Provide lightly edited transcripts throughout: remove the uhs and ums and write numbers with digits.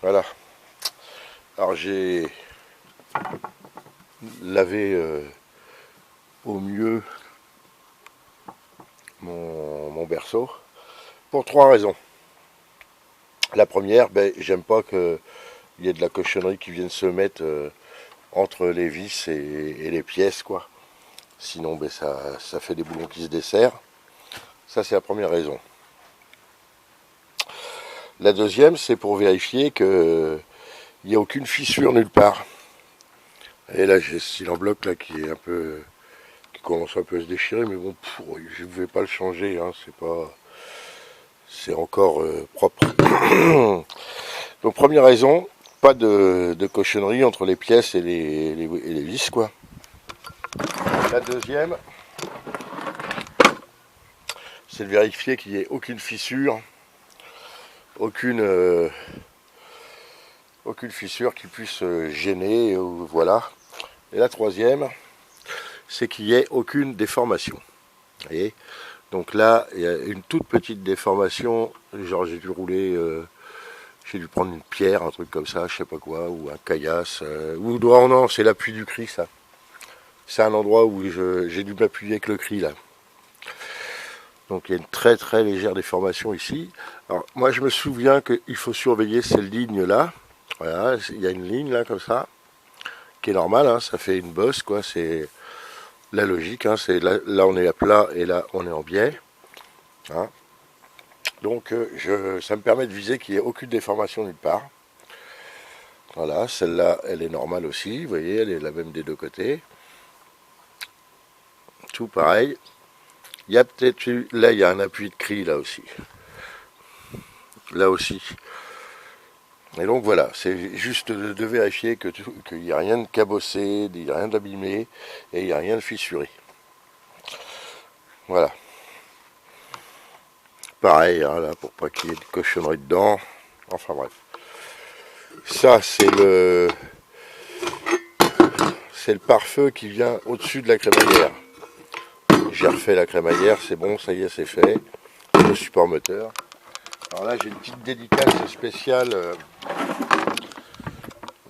Voilà. Alors j'ai lavé au mieux mon berceau pour trois raisons. La première, ben, j'aime pas qu'il y ait de la cochonnerie qui vienne se mettre entre les vis et les pièces, quoi. Sinon, ben, ça fait des boulons qui se desserrent. Ça, c'est la première raison. La deuxième, c'est pour vérifier qu'il n'y a aucune fissure nulle part. Et là, j'ai ce cil en bloc là qui est un peu, qui commence un peu à se déchirer, mais bon, je ne vais pas le changer. Hein, c'est encore propre. Donc première raison, pas de cochonnerie entre les pièces et les vis, quoi. La deuxième, c'est de vérifier qu'il n'y ait aucune fissure, aucune fissure qui puisse gêner, voilà. Et la troisième, c'est qu'il n'y ait aucune déformation. Vous voyez. Donc là, il y a une toute petite déformation, genre j'ai dû rouler, j'ai dû prendre une pierre, un truc comme ça, je sais pas quoi, ou un caillasse, ou non, c'est l'appui du cri, ça. C'est un endroit où j'ai dû m'appuyer avec le cri, là. Donc il y a une très très légère déformation ici. Alors moi je me souviens qu'il faut surveiller ces lignes-là. Voilà, il y a une ligne là comme ça, qui est normale, hein, ça fait une bosse, quoi, c'est la logique, hein, c'est là on est à plat et là on est en biais. Hein. Donc ça me permet de viser qu'il n'y ait aucune déformation nulle part. Voilà, celle-là, elle est normale aussi, vous voyez, elle est la même des deux côtés. Tout pareil. Il y a peut-être eu, là il y a un appui de cri là aussi. Là aussi. Et donc voilà, c'est juste de vérifier qu'il n'y a rien de cabossé, il n'y a rien d'abîmé et il n'y a rien de fissuré. Voilà. Pareil, hein, là, pour pas qu'il y ait de cochonnerie dedans. Enfin bref. Ça, c'est le pare-feu qui vient au-dessus de la crémaillère. J'ai refait la crémaillère, c'est bon, ça y est, c'est fait. Le support moteur. Alors là, j'ai une petite dédicace spéciale.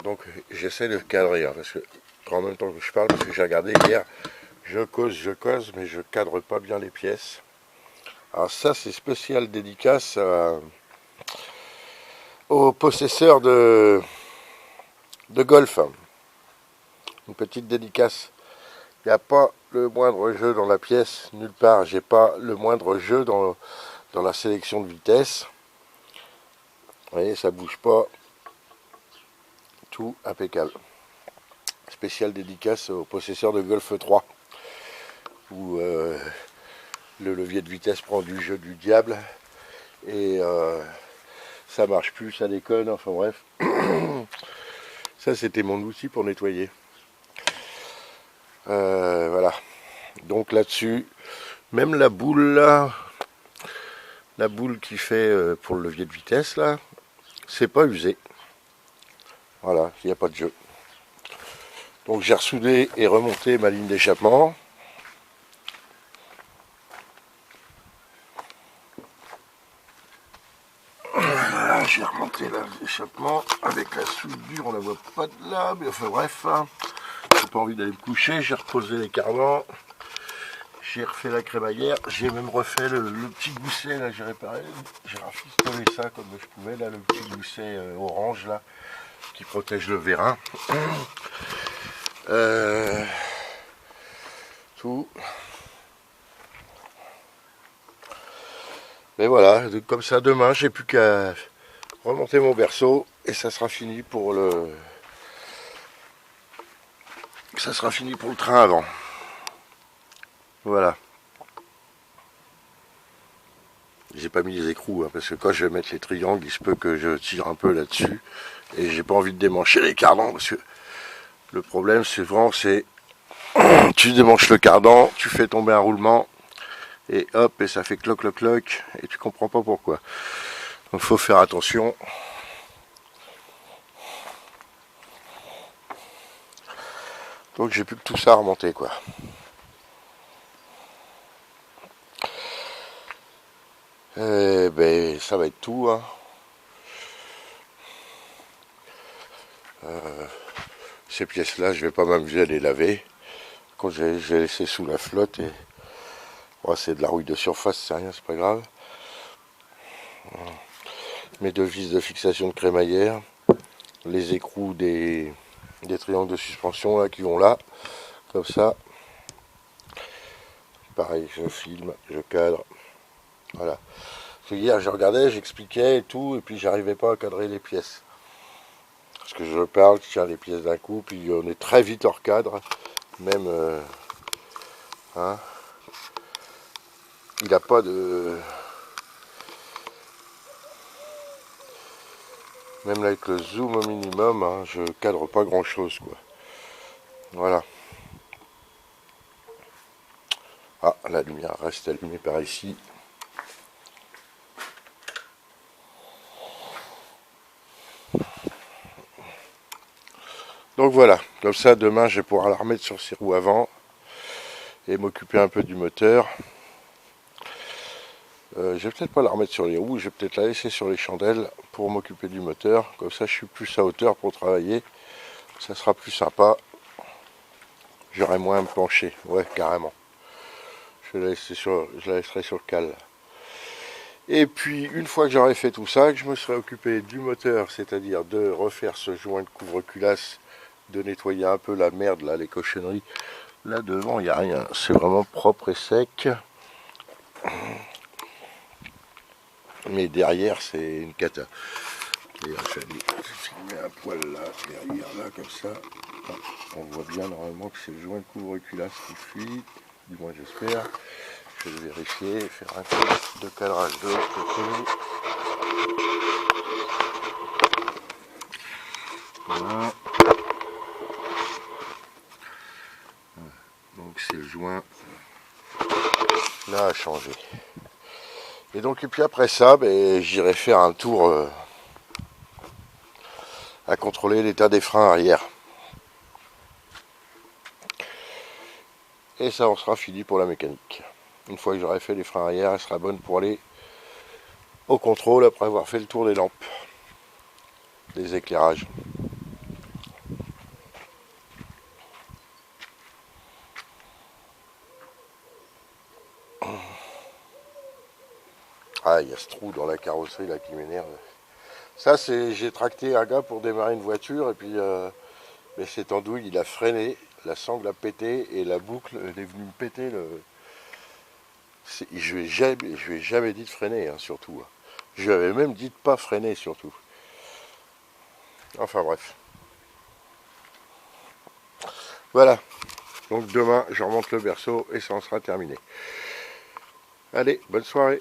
Donc j'essaie de cadrer, hein, parce que en même temps que je parle, parce que j'ai regardé hier, je cause, mais je cadre pas bien les pièces. Alors ça, c'est spécial dédicace aux possesseurs de golf. Une petite dédicace. Il n'y a pas le moindre jeu dans la pièce, nulle part. J'ai pas le moindre jeu dans la sélection de vitesse. Vous voyez, ça bouge pas. Tout impeccable. Spécial dédicace aux possesseurs de Golf 3. Où le levier de vitesse prend du jeu du diable. Et ça marche plus, ça déconne, enfin bref. Ça, c'était mon outil pour nettoyer. Voilà. Donc là-dessus, même la boule là, la boule qui fait pour le levier de vitesse là, c'est pas usé. Voilà, il n'y a pas de jeu. Donc j'ai ressoudé et remonté ma ligne d'échappement. Voilà, j'ai remonté l'échappement avec la soudure, on la voit pas de là, mais enfin bref, hein. J'ai pas envie d'aller me coucher, j'ai reposé les cardans. J'ai refait la crémaillère, j'ai même refait le petit gousset, là j'ai réparé, j'ai rafistolé ça comme je pouvais, là le petit gousset orange là, qui protège le vérin. Tout. Mais voilà, comme ça demain j'ai plus qu'à remonter mon berceau et ça sera fini pour le. Ça sera fini pour le train avant. Voilà. J'ai pas mis les écrous, hein, parce que quand je vais mettre les triangles, il se peut que je tire un peu là-dessus. Et j'ai pas envie de démancher les cardans, parce que le problème, c'est vraiment, c'est tu démanches le cardan, tu fais tomber un roulement, et hop, et ça fait cloc, cloc, cloc, et tu comprends pas pourquoi. Donc faut faire attention. Donc j'ai plus que tout ça à remonter, quoi. Ben, ça va être tout, hein. Ces pièces-là, je vais pas m'amuser à les laver. Quand je vais laisser sous la flotte et ouais, c'est de la rouille de surface, c'est rien, c'est pas grave. Mes deux vis de fixation de crémaillère, les écrous des triangles de suspension là qui vont là, comme ça. Pareil, je filme, je cadre. Voilà. Parce que hier, je regardais, j'expliquais et tout, et puis j'arrivais pas à cadrer les pièces. Parce que je parle, je tiens les pièces d'un coup, puis on est très vite hors cadre. Même, hein, il n'a pas de... Même là, avec le zoom au minimum, hein, je cadre pas grand chose, quoi. Voilà. Ah, la lumière reste allumée par ici. Donc voilà, comme ça demain je vais pouvoir la remettre sur ses roues avant et m'occuper un peu du moteur. Je vais peut-être pas la remettre sur les roues, je vais peut-être la laisser sur les chandelles pour m'occuper du moteur. Comme ça je suis plus à hauteur pour travailler, ça sera plus sympa. J'aurai moins à me pencher, ouais carrément. Je la laisserai sur le cale. Et puis une fois que j'aurai fait tout ça, que je me serai occupé du moteur, c'est-à-dire de refaire ce joint de couvre-culasse, de nettoyer un peu la merde là, les cochonneries. Là devant il n'y a rien, c'est vraiment propre et sec. Mais derrière c'est une cata. D'ailleurs j'ai filmé un poil là, derrière là comme ça. On voit bien normalement que c'est le joint de couvre-culasse qui fuit, du moins j'espère. Je vais vérifier, faire un coup de cadrage de l'autre côté. Voilà. Donc c'est le joint là à changer. Et donc et puis après ça, ben, j'irai faire un tour à contrôler l'état des freins arrière. Et ça en sera fini pour la mécanique. Une fois que j'aurai fait les freins arrière, elle sera bonne pour aller au contrôle après avoir fait le tour des lampes, des éclairages. Ah, il y a ce trou dans la carrosserie là qui m'énerve. Ça, c'est j'ai tracté un gars pour démarrer une voiture et puis mais cette andouille, il a freiné, la sangle a pété et la boucle elle est venue me péter le. Je lui ai jamais dit de freiner, hein, surtout. Je lui avais même dit de pas freiner, surtout. Enfin bref. Voilà. Donc demain, je remonte le berceau et ça en sera terminé. Allez, bonne soirée.